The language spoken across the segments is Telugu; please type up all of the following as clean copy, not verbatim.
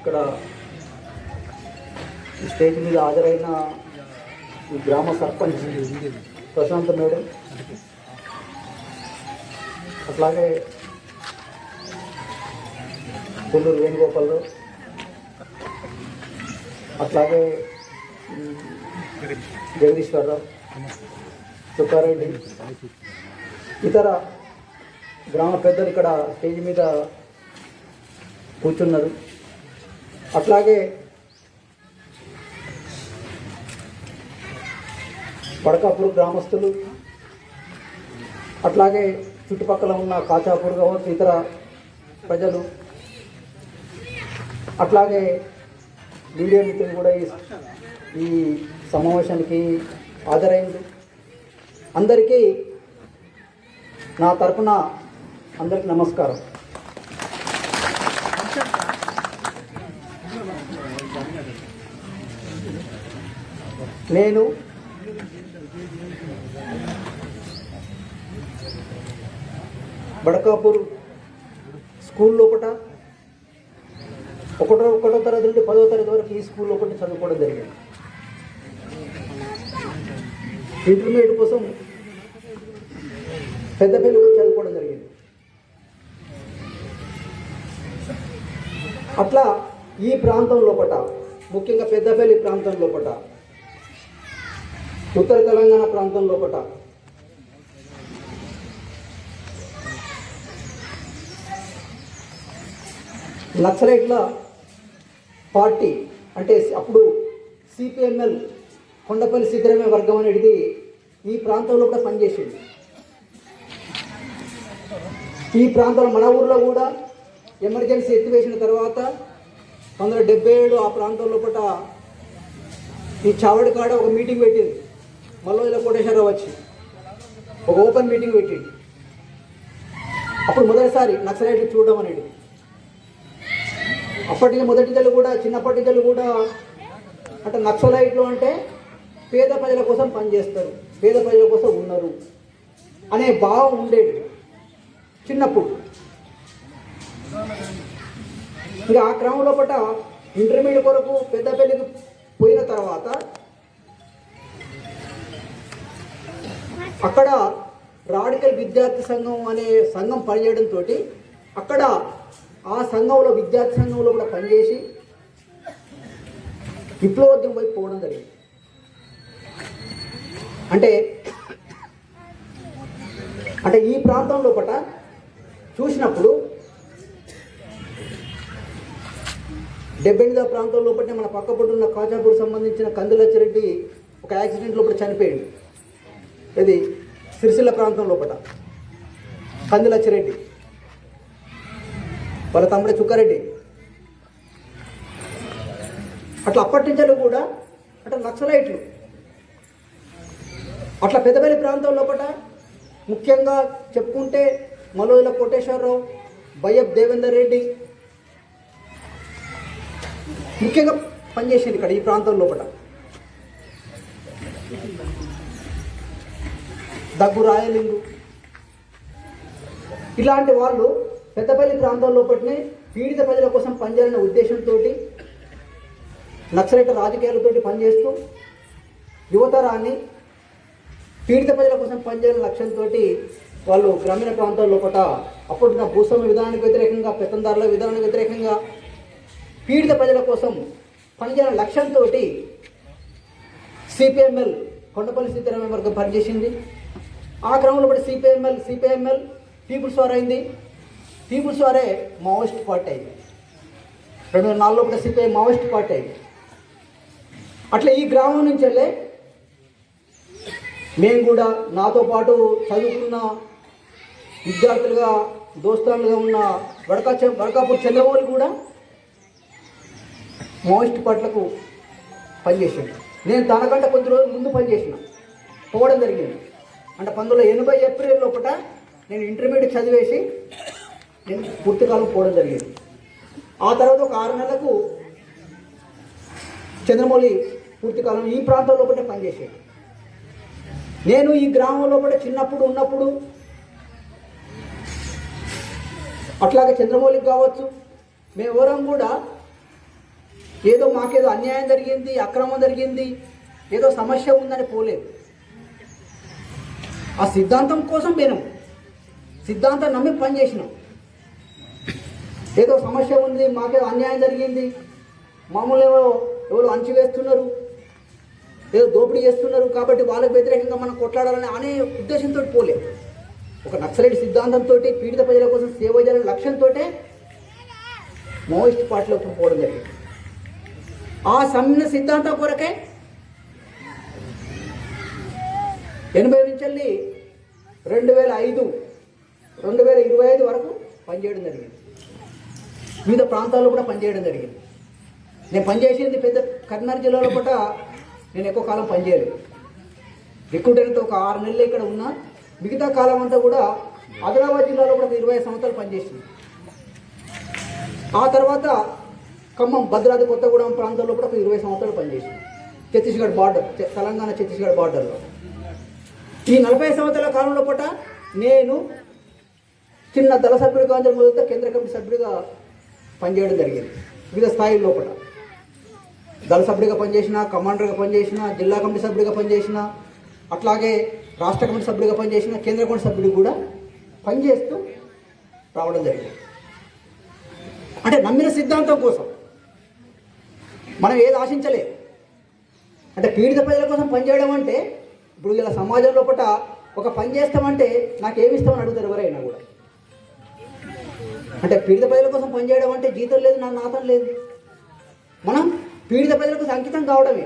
ఇక్కడ స్టేజ్ మీద హాజరైన ఈ గ్రామ సర్పంచ్ ప్రశాంత్ మేడం, అట్లాగే పుల్లూరు వేణుగోపాలరావు, అట్లాగే జగదీశ్వరరావు, చుక్కారెడ్డి, ఇతర గ్రామ పెద్దలు ఇక్కడ స్టేజ్ మీద కూర్చున్నారు. అట్లాగే పడకాపూర్ గ్రామస్తులు, అట్లాగే చుట్టుపక్కల ఉన్న కాచాపూర్ కావచ్చు, ఇతర ప్రజలు, అట్లాగే మీడియా మిత్రులు కూడా ఈ సమావేశానికి హాజరైంది. అందరికీ నా తరపున అందరికీ నమస్కారం. నేను బడకాపూర్ స్కూల్ లోపల ఒకటో తరగతి నుండి 10వ తరగతి వరకు ఈ స్కూల్ లోపల చదువుకోవడం జరిగింది. ఇంటర్మీడియట్ కోసం పెద్దపల్లి చదువుకోవడం జరిగింది. అట్లా ఈ ప్రాంతం లోపల, ముఖ్యంగా పెద్దపల్లి ప్రాంతం లోపల, ఉత్తర తెలంగాణ ప్రాంతం లోపల నక్సలైట్ల పార్టీ అంటే అప్పుడు సిపిఎంఎల్ కొండపల్లి సిద్ధరామయ్య వర్గం అనేది ఈ ప్రాంతంలో కూడా పనిచేసింది. ఈ ప్రాంతంలో మన ఊర్లో కూడా ఎమర్జెన్సీ ఎత్తివేసిన తర్వాత 1977 ఆ ప్రాంతం లోపల ఈ చావడి కాడ ఒక మీటింగ్ పెట్టింది. మల్లోజుల కోటేశ్వరరావు వచ్చి ఒక ఓపెన్ మీటింగ్ పెట్టింది. అప్పుడు మొదటిసారి నక్సలైట్లు చూడడం అనేది. అప్పటి మొదటిదలు కూడా, చిన్నప్పటిదలు కూడా అంటే నక్సలైట్లు అంటే పేద ప్రజల కోసం పనిచేస్తారు, పేద ప్రజల కోసం ఉన్నారు అనే భావం ఉండేది చిన్నప్పుడు. ఇంకా ఆ క్రమంలో పట్ట ఇంటర్మీడియట్ కొరకు పెద్దపల్లికి పోయిన తర్వాత అక్కడ రాడికల్ విద్యార్థి సంఘం అనే సంఘం పనిచేయడంతో అక్కడ ఆ సంఘంలో, విద్యార్థి సంఘంలో కూడా పనిచేసి విప్లవోద్యమం వైపు పోవడం జరిగింది. అంటే ఈ ప్రాంతం లోపల చూసినప్పుడు 78వ ప్రాంతం లోపలనే మన పక్కపట్టున్న కాచాపూర్ సంబంధించిన కందులచ్చిరెడ్డి ఒక యాక్సిడెంట్ లోపల చనిపోయాడు. ఇది సిరిసిల్ల ప్రాంతం లోపల కందులచ్చిరెడ్డి, వాళ్ళ తమ్ముడే చుక్కారెడ్డి. అట్లా అప్పటి నుంచి కూడా అట్లా నక్సలైట్లు అట్లా పెద్దపల్లి ప్రాంతం లోపల ముఖ్యంగా చెప్పుకుంటే మల్లోజుల కోటేశ్వరరావు, బయ్యప్ దేవేందర్ రెడ్డి ముఖ్యంగా పనిచేసింది ఇక్కడ ఈ ప్రాంతం లోపల. దగ్గు రాయలింగు ఇలాంటి వాళ్ళు పెద్దపల్లి ప్రాంతం లోపలనే పీడిత ప్రజల కోసం పనిచేయాలనే ఉద్దేశంతో నక్సలైట్ రాజకీయాలతోటి పనిచేస్తూ యువతరాన్ని పీడిత ప్రజల కోసం పనిచేయాలనే లక్ష్యంతో వాళ్ళు గ్రామీణ ప్రాంతాల లోపల అప్పుడున్న భూస్వామ్య విధానానికి వ్యతిరేకంగా, పెత్తందారుల విధానానికి వ్యతిరేకంగా పీడిత ప్రజల కోసం పనిచేయాలనే లక్ష్యంతో సిపిఎంఎల్ కొండపల్లి సిద్ధరామయ్య వర్గం పనిచేసింది. ఆ క్రమంలో కూడా సిపిఎంఎల్ పీపుల్స్ వార్ అయింది. పీపుల్స్ వారే మావోయిస్ట్ పార్టీ అయింది. 2004లో కూడా సిపిఐ మావోయిస్ట్ పార్టీ అయింది. అట్లా ఈ గ్రామం నుంచి వెళ్ళే మేము కూడా, నాతో పాటు చదువుకున్న విద్యార్థులుగా, దోస్తాలుగా ఉన్న బడకాపూర్ చంద్రమౌళి కూడా మావోయిస్ట్ పార్టీలకు పనిచేసాడు. నేను తనకంటే కొద్ది రోజులు ముందు పనిచేసిన పోవడం జరిగింది. అంటే 1980 ఏప్రిల్ లోపల నేను ఇంటర్మీడియట్ చదివేసి నేను పూర్తికాలం పోవడం జరిగింది. ఆ తర్వాత ఒక 6 నెలలకు చంద్రమౌళి పూర్తికాలం ఈ ప్రాంతం లోపల పనిచేసాడు. నేను ఈ గ్రామం లోపల చిన్నప్పుడు ఉన్నప్పుడు అట్లాగే చంద్రమౌళికి కావచ్చు, మేమెవరం కూడా ఏదో మాకేదో అన్యాయం జరిగింది, అక్రమం జరిగింది, ఏదో సమస్య ఉందని పోలేదు. ఆ సిద్ధాంతం కోసం పోయినాం, సిద్ధాంతం నమ్మి పనిచేసినాం. ఏదో సమస్య ఉంది, మాకేదో అన్యాయం జరిగింది, మామూలు ఎవరు అణచివేస్తున్నారు, ఏదో దోపిడీ చేస్తున్నారు కాబట్టి వాళ్ళకి వ్యతిరేకంగా మనం కొట్లాడాలని అనే ఉద్దేశంతో పోలేదు. ఒక నక్సలైట్ సిద్ధాంతంతో పీడిత ప్రజల కోసం సేవ చేయాలనే లక్ష్యంతో మావోయిస్ట్ పార్టీలోకి పోవడం జరిగింది. ఆ సమ్మె సిద్ధాంతం కొరకే 80 నుంచి వెళ్ళి 2005, 2025 వరకు పనిచేయడం జరిగింది. వివిధ ప్రాంతాల్లో కూడా పనిచేయడం జరిగింది. నేను పనిచేసింది పెద్ద కరీంనగర్ జిల్లాలో పూట నేను ఎక్కువ కాలం పనిచేయలేదు. రిక్రూటర్తో ఒక 6 నెలలు ఇక్కడ ఉన్నా, మిగతా కాలం అంతా కూడా ఆదిలాబాద్ జిల్లాలో కూడా 20 సంవత్సరాలు పనిచేసింది. ఆ తర్వాత ఖమ్మం, భద్రాద్రి కొత్తగూడెం ప్రాంతాల్లో కూడా 20 సంవత్సరాలు పనిచేసింది. ఛత్తీస్గఢ్ బార్డర్, తెలంగాణ ఛత్తీస్గఢ్ బార్డర్లో. ఈ 40 సంవత్సరాల కాలంలో పూట నేను చిన్న దళ సభ్యుడిగా మొదలుతో కేంద్ర కమిటీ సభ్యుడిగా పనిచేయడం జరిగింది. వివిధ స్థాయిల్లో పూట దళ సభ్యుడిగా పనిచేసిన, కమాండర్గా పనిచేసిన, జిల్లా కమిటీ సభ్యుడిగా పనిచేసిన, అట్లాగే రాష్ట్ర కమిటీ సభ్యుడిగా పనిచేసిన, కేంద్ర కమిటీ సభ్యుడికి కూడా పనిచేస్తూ రావడం జరిగింది. అంటే నమ్మిన సిద్ధాంతం కోసం మనం ఏది ఆశించలే. అంటే పీడిత ప్రజల కోసం పనిచేయడం అంటే, ఇప్పుడు ఇలా సమాజంలో పూట ఒక పని చేస్తామంటే నాకేమిస్తామని అడుగుతారు ఎవరైనా కూడా. అంటే పీడిత ప్రజల కోసం పనిచేయడం అంటే జీతం లేదు, నా నాతం లేదు. మనం పీడిత ప్రజలకు అంకితం కావడమే.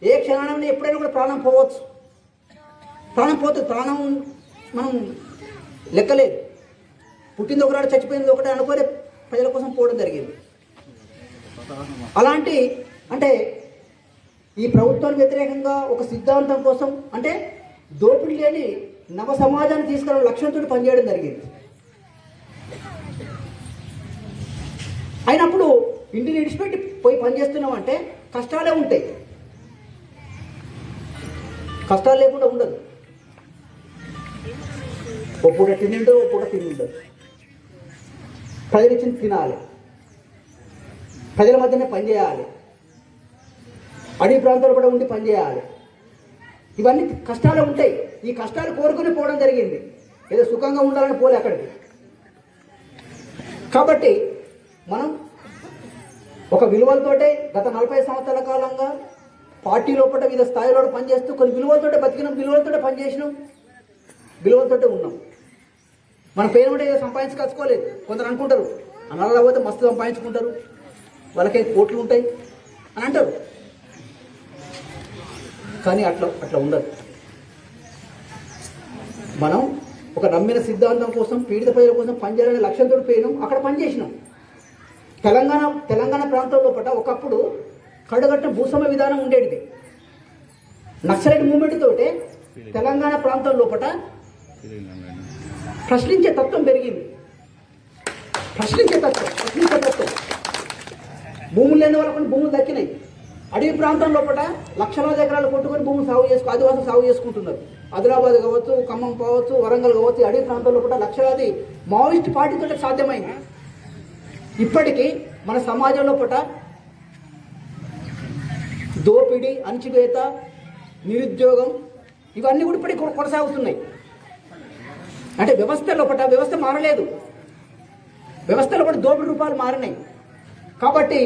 ఏ క్షణాన్ని ఎప్పుడైనా కూడా ప్రాణం పోవచ్చు, ప్రాణం పోతుంది. ప్రాణం మనం లెక్కలేదు. పుట్టింది ఒకనాడు, చచ్చిపోయింది ఒకటే అనుకోలే, ప్రజల కోసం పోవడం జరిగింది. అలాంటి అంటే ఈ ప్రభుత్వానికి వ్యతిరేకంగా ఒక సిద్ధాంతం కోసం, అంటే దోపిడీ లేని నవ సమాజాన్ని తీసుకురావడం లక్ష్యంతో పనిచేయడం జరిగింది. అయినప్పుడు ఇంటిని విడిచిపెట్టి పోయి పనిచేస్తున్నామంటే కష్టాలే ఉంటాయి. కష్టాలు లేకుండా ఉండదు. ఒక పూట తిండి, ఒక పూట తిండి ఉండదు. ప్రజలు ఇచ్చింది తినాలి, ప్రజల మధ్యనే పనిచేయాలి, అడవి ప్రాంతాలు కూడా ఉండి పనిచేయాలి. ఇవన్నీ కష్టాలు ఉంటాయి. ఈ కష్టాలు కోరుకుని పోవడం జరిగింది. ఏదో సుఖంగా ఉండాలని పోలే అక్కడికి. కాబట్టి మనం ఒక విలువలతోటే గత 40 సంవత్సరాల కాలంగా పార్టీ లోపల వివిధ స్థాయిలో పనిచేస్తూ కొన్ని విలువలతోటే బతికినాం, విలువలతోటే పనిచేసినాం, విలువలతోటే ఉన్నాం. మన పేరు ఉంటే ఏదో సంపాదించుకోలేదు. కొందరు అనుకుంటారు అనాలా పోతే మస్తు సంపాదించుకుంటారు, వాళ్ళకి కోట్లు ఉంటాయి అని అంటారు. కానీ అట్లా ఉండదు. మనం ఒక నమ్మిన సిద్ధాంతం కోసం, పీడిత ప్రజల కోసం పనిచేయాలనే లక్ష్యంతో పోయినాం, అక్కడ పనిచేసినాం. తెలంగాణ ప్రాంతంలో పట్ల ఒకప్పుడు కడుగట్టిన భూస్వామ్య విధానం ఉండేది. నక్సలైట్ మూవ్మెంట్ తోటే తెలంగాణ ప్రాంతం లోపల ప్రశ్నించే తత్వం పెరిగింది. ప్రశ్నించే తత్వం. భూములు లేని వాళ్ళకు భూములు దక్కినాయి. అడవి ప్రాంతం లోపల లక్షలాది ఎకరాలు కొట్టుకొని భూములు ఆదివాసులు సాగు చేసుకుంటున్నారు. ఆదిలాబాద్ కావచ్చు, ఖమ్మం కావచ్చు, వరంగల్ కావచ్చు, అడవి ప్రాంతం లోపల లక్షలాది మావోయిస్ట్ పార్టీతో సాధ్యమైంది. ఇప్పటికీ మన సమాజంలో పూట దోపిడీ, అణచివేత, నిరుద్యోగం ఇవన్నీ కూడా ఇప్పటికీ కొనసాగుతున్నాయి. అంటే వ్యవస్థ మారలేదు. వ్యవస్థలో కూడా దోపిడీ రూపాలు మారినాయి. కాబట్టి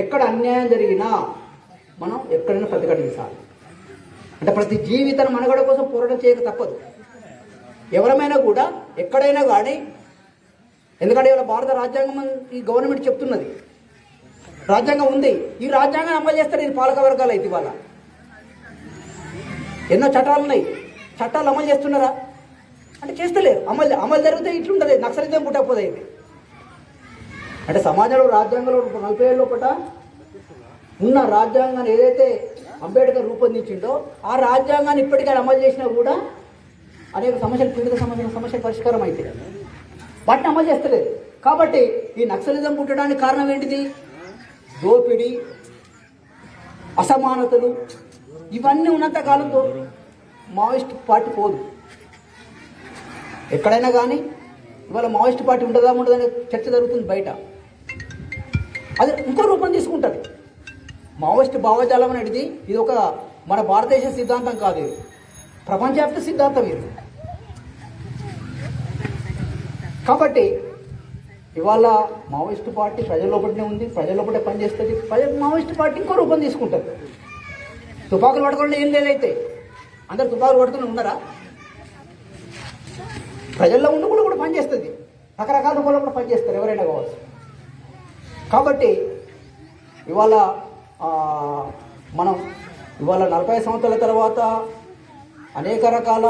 ఎక్కడ అన్యాయం జరిగినా మనం ఎక్కడైనా ప్రతిఘటించాలి. అంటే ప్రతి జీవితం మనుగడ కోసం పోరాటం చేయక తప్పదు. ఎవరమైనా కూడా ఎక్కడైనా కానీ, ఎందుకంటే ఇవాళ భారత రాజ్యాంగం ఈ గవర్నమెంట్ చెప్తున్నది, రాజ్యాంగం ఉంది, ఈ రాజ్యాంగాన్ని అమలు చేస్తారు ఇది పాలక వర్గాలు. అయితే ఇవాళ ఎన్నో చట్టాలు ఉన్నాయి, చట్టాలు అమలు చేస్తున్నారా అంటే చేస్తలేరు. అమలు జరిగితే ఇట్లుంటుంది, నక్సలిజం పుట్టకపోతే అయితే. అంటే సమాజంలో రాజ్యాంగంలో 40 ఏళ్ళ లోపల ఉన్న రాజ్యాంగాన్ని ఏదైతే అంబేద్కర్ రూపొందించిండో ఆ రాజ్యాంగాన్ని ఇప్పటికైనా అమలు చేసినా కూడా అనేక సమస్యలు, పీడిత సమస్యలు పరిష్కారం అయితే వాటిని అమలు చేస్తలేదు. కాబట్టి ఈ నక్సలిజం పుట్టడానికి కారణం ఏంటిది? దోపిడీ, అసమానతలు ఇవన్నీ ఉన్నంత కాలంతో మావోయిస్ట్ పార్టీ పోదు. ఎక్కడైనా కానీ ఇవాళ మావోయిస్ట్ పార్టీ ఉండదా ఉండదనే చర్చ జరుగుతుంది బయట. అది ఇంకో రూపం తీసుకుంటుంది. మావోయిస్ట్ భావజాలం అనేది ఇది ఒక మన భారతదేశ సిద్ధాంతం కాదు, ఇది ప్రపంచవ్యాప్త సిద్ధాంతం ఇది. కాబట్టి ఇవాళ మావోయిస్టు పార్టీ ప్రజల లోపలనే ఉంది, ప్రజల లోపలే పనిచేస్తుంది. మావోయిస్టు పార్టీ ఇంకో రూపం తీసుకుంటుంది. తుపాకులు పట్టుకోండి ఏం లేదైతే అందరు తుపాకులు పట్టుకుని ఉన్నారా? ప్రజల్లో ఉండి కూడా పనిచేస్తుంది, రకరకాల రూపాల్లో కూడా పనిచేస్తారు ఎవరైనా కావచ్చు. కాబట్టి ఇవాళ మనం ఇవాళ 40 సంవత్సరాల తర్వాత అనేక రకాల,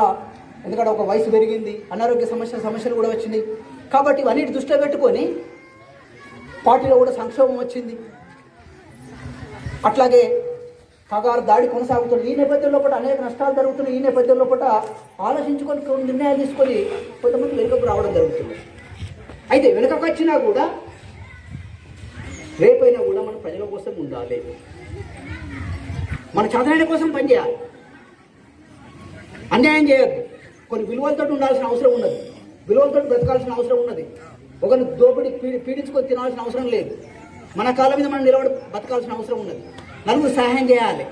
ఎందుకంటే ఒక వయసు పెరిగింది, అనారోగ్య సమస్యలు కూడా వచ్చినాయి. కాబట్టి ఇవన్నిటి దృష్టిలో పెట్టుకొని పార్టీలో కూడా సంక్షోభం వచ్చింది. అట్లాగే కగారు దాడి కొనసాగుతుంది. ఈ నేపథ్యంలో కూడా అనేక నష్టాలు జరుగుతున్నాయి. ఈ నేపథ్యంలో కూడా ఆలోచించుకొని కొన్ని నిర్ణయాలు తీసుకొని కొంతమంది వెనుకకు రావడం జరుగుతుంది. అయితే వెనుకకు వచ్చినా కూడా రేపైనా కూడా మనం ప్రజల కోసం ఉండాలి, మన చదవైన కోసం పనిచేయాలి, అన్యాయం చేయొద్దు. కొన్ని విలువలతో ఉండాల్సిన అవసరం ఉన్నది, విలువలతో బ్రతకాల్సిన అవసరం ఉన్నది. ఒకరిని దోపిడి పీడించుకొని తినాల్సిన అవసరం లేదు. మన కాళ్ళ మీద మనం నిలబడి బతకాల్సిన అవసరం ఉన్నది. నలుగురు సహాయం చేయాలి.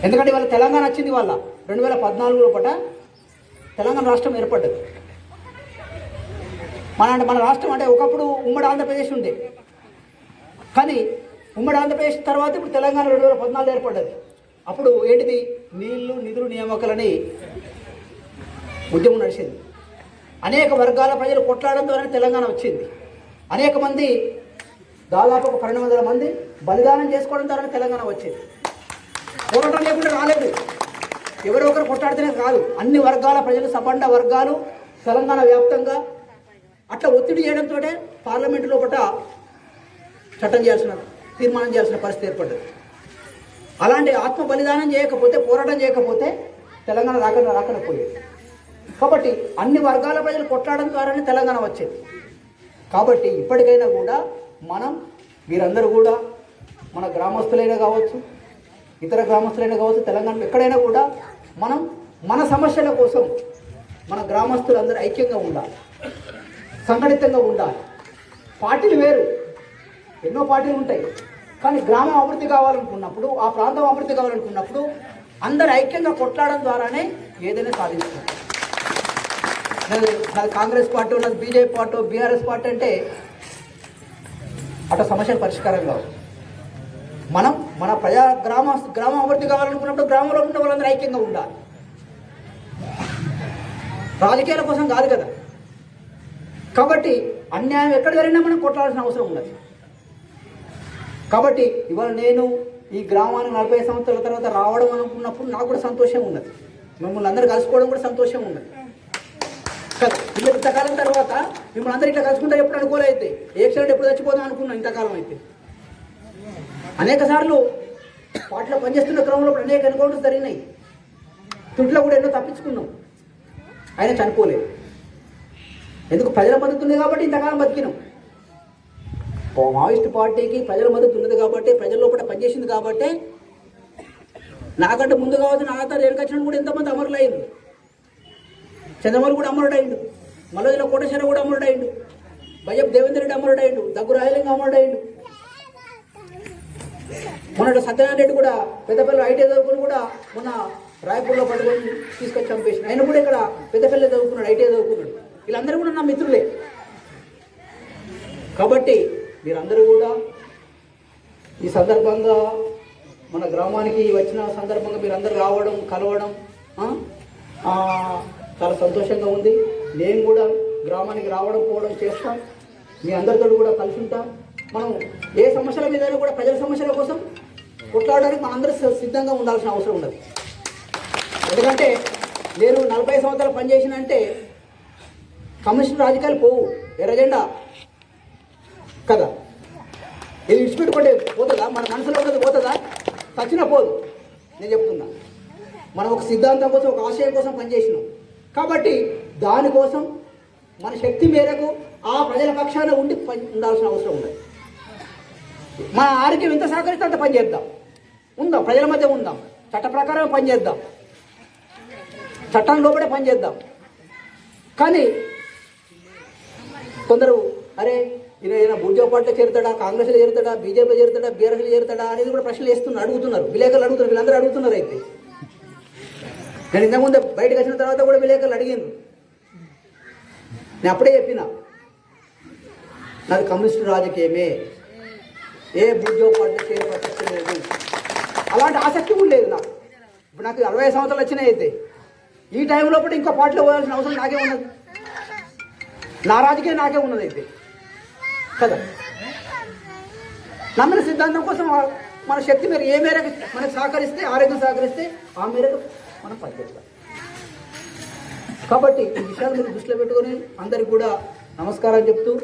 ఎందుకంటే వాళ్ళ తెలంగాణ వచ్చింది, వాళ్ళ 2014 లోపల తెలంగాణ రాష్ట్రం ఏర్పడ్డది. మన రాష్ట్రం అంటే ఒకప్పుడు ఉమ్మడి ఆంధ్రప్రదేశ్ ఉండే, కానీ ఉమ్మడి ఆంధ్రప్రదేశ్ తర్వాత ఇప్పుడు తెలంగాణ 2014 ఏర్పడ్డది. అప్పుడు ఏంటిది, నీళ్లు నిధులు నియామకాలని ఉద్యమం నడిచింది. అనేక వర్గాల ప్రజలు కొట్లాడడం ద్వారా తెలంగాణ వచ్చింది. అనేక మంది, దాదాపు 1200 మంది బలిదానం చేసుకోవడం ద్వారా తెలంగాణ వచ్చింది. పోరాటం లేకుండా రాలేదు, ఎవరో ఒకరు కొట్లాడితేనే కాదు, అన్ని వర్గాల ప్రజలు, సబండ వర్గాలు తెలంగాణ వ్యాప్తంగా అట్లా ఒత్తిడి చేయడంతో పార్లమెంటు లోపల చట్టం చేయాల్సిన, తీర్మానం చేయాల్సిన పరిస్థితి ఏర్పడ్డది. అలాంటి ఆత్మ బలిదానం చేయకపోతే, పోరాటం చేయకపోతే తెలంగాణ రాకపోయేది. కాబట్టి అన్ని వర్గాల ప్రజలు కొట్లాడడం ద్వారానే తెలంగాణ వచ్చేది. కాబట్టి ఇప్పటికైనా కూడా మనం, మీరందరూ కూడా, మన గ్రామస్తులైనా కావచ్చు, ఇతర గ్రామస్తులైనా కావచ్చు, తెలంగాణలో ఎక్కడైనా కూడా మనం మన సమస్యల కోసం మన గ్రామస్తులందరూ ఐక్యంగా ఉండాలి, సంఘటితంగా ఉండాలి. పార్టీలు వేరు, ఎన్నో పార్టీలు ఉంటాయి, కానీ గ్రామం అభివృద్ధి కావాలనుకున్నప్పుడు, ఆ ప్రాంతం అభివృద్ధి కావాలనుకున్నప్పుడు అందరు ఐక్యంగా కొట్లాడడం ద్వారానే ఏదైనా సాధిస్తుంది. నాది కాంగ్రెస్ పార్టీ, ఉన్నది బీజేపీ పార్టీ, బీఆర్ఎస్ పార్టీ అంటే అట్లా సమస్యలు పరిష్కారం కావు. మనం మన గ్రామం అభివృద్ధి కావాలనుకున్నప్పుడు గ్రామంలో ఉన్న వాళ్ళందరూ ఐక్యంగా ఉండాలి. రాజకీయాల కోసం కాదు కదా. కాబట్టి అన్యాయం ఎక్కడ జరిగినా మనం కొట్లాడాల్సిన అవసరం ఉన్నది. కాబట్టి ఇవాళ నేను ఈ గ్రామానికి 40 సంవత్సరాల తర్వాత రావడం అనుకున్నప్పుడు నాకు కూడా సంతోషం ఉన్నది, మిమ్మల్ని అందరూ కలుసుకోవడం కూడా సంతోషం ఉన్నది. ఇంతకాలం తర్వాత మిమ్మల్ని అందరూ ఇట్లా కలుసుకుంటే ఎప్పుడు అనుకోలేదు, ఏక్షణం ఎప్పుడు చచ్చిపోదాం అనుకున్నాం. ఇంతకాలం అయితే అనేక సార్లు పాటలో పనిచేస్తున్న క్రమంలో అనేక ఎన్కౌంటర్స్ జరిగినాయి, తుట్లో కూడా ఎన్నో తప్పించుకున్నాం, ఆయన చనిపోలేదు. ఎందుకు? ప్రజల మద్దతు ఉంది కాబట్టి ఇంతకాలం బతికినాం. మావోయిస్ట్ పార్టీకి ప్రజల మద్దతు ఉన్నది కాబట్టి, ప్రజల లోపల పనిచేసింది కాబట్టి, నాకంటే ముందు కావచ్చు, నా తర్వాత రేణుకచ్చిన కూడా ఎంతమంది అమరులు అయింది. చంద్రమౌళి కూడా అమరుడు అయిండు, మల్లజల కోటేశ్వర కూడా అమరుడు అయిండు, బయ్యప్ దేవేంద్ర రెడ్డి అమరుడు అయిండు, దగ్గు రాయలింగ అమరుడు అయిండు. మొన్నటి సత్యనారాయణ రెడ్డి కూడా పెద్దపల్లి ఐటీ చదువుకుని కూడా మొన్న రాయపూర్లో పట్టుకొని తీసుకొచ్చి చంపేసిన, ఆయన కూడా ఇక్కడ పెద్దపల్లి చదువుకున్నాడు, ఐటీ చదువుకున్నాడు. వీళ్ళందరూ కూడా నా మిత్రులే. కాబట్టి మీరందరూ కూడా ఈ సందర్భంగా, మన గ్రామానికి వచ్చిన సందర్భంగా మీరందరూ రావడం, కలవడం చాలా సంతోషంగా ఉంది. నేను కూడా గ్రామానికి రావడం పోవడం చేస్తాం, మీ అందరితో కూడా కలిసి ఉంటాం. మనం ఏ సమస్యల మీద కూడా ప్రజల సమస్యల కోసం కొట్లాడడానికి మనందరూ సిద్ధంగా ఉండాల్సిన అవసరం ఉన్నది. ఎందుకంటే నేను 40 సంవత్సరాలు పనిచేసినంటే కమ్యూనిస్ట్ రాజకీయాలు పోవు, ఎర్రజెండా కదా, ఇది విడిచిపెట్టుకుంటే పోతుందా? మన మనసులో ఉన్నది పోతుందా? చచ్చినా పోదు. నేను చెప్తున్నా, మనం ఒక సిద్ధాంతం కోసం, ఒక ఆశయం కోసం పనిచేసినాం కాబట్టి దానికోసం మన శక్తి మేరకు ఆ ప్రజల పక్షాన ఉండాల్సిన అవసరం ఉంది. మన ఆరోగ్యం ఎంత సహకరిస్తే అంత పని చేద్దాం, ఉందాం, ప్రజల మధ్య ఉందాం, చట్ట ప్రకారం పనిచేద్దాం, చట్టం లోపలే పనిచేద్దాం. కానీ కొందరు అరే ఈయన ఉద్యోగ పార్టీలో చేరుతాడా, కాంగ్రెస్లో చేరుతాడా, బీజేపీలో చేరుతాడా, బీఆర్ఎస్లో చేరుతాడా అనేది కూడా ప్రశ్నలు అడుగుతున్నారు, విలేకరులు అడుగుతున్నారు, వీళ్ళందరూ అడుగుతున్నారు. అయితే నేను ఇంతకుముందు బయటకు వచ్చిన తర్వాత కూడా విలేకరులు అడిగాను. నేను అప్పుడే చెప్పిన, నాది కమ్యూనిస్టు రాజకీయమే, ఏ ఉద్యోగ పార్టీలో చేరే ప్రసక్తి లేదు, అలాంటి ఆసక్తి కూడా లేదు నాకు. ఇప్పుడు నాకు 60 సంవత్సరాలు వచ్చినాయి. అయితే ఈ టైంలో కూడా ఇంకో పార్టీలో పోవాల్సిన అవసరం నాకే ఉన్నది, నా రాజకీయం నాకే ఉన్నది. అయితే కదా, నమ్మిన సిద్ధాంతం కోసం మన శక్తి మేరకు ఏ మేరకు మనకు సహకరిస్తే, ఆరోగ్యం సహకరిస్తే ఆ మేరకు మనం పనిచేస్తాం. కాబట్టి ఈ విషయాలు మీరు దృష్టిలో పెట్టుకొని అందరికి కూడా నమస్కారం చెప్తూ,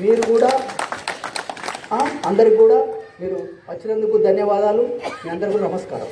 మీరు కూడా అందరికి కూడా మీరు వచ్చినందుకు ధన్యవాదాలు. మీ అందరికీ కూడా నమస్కారం.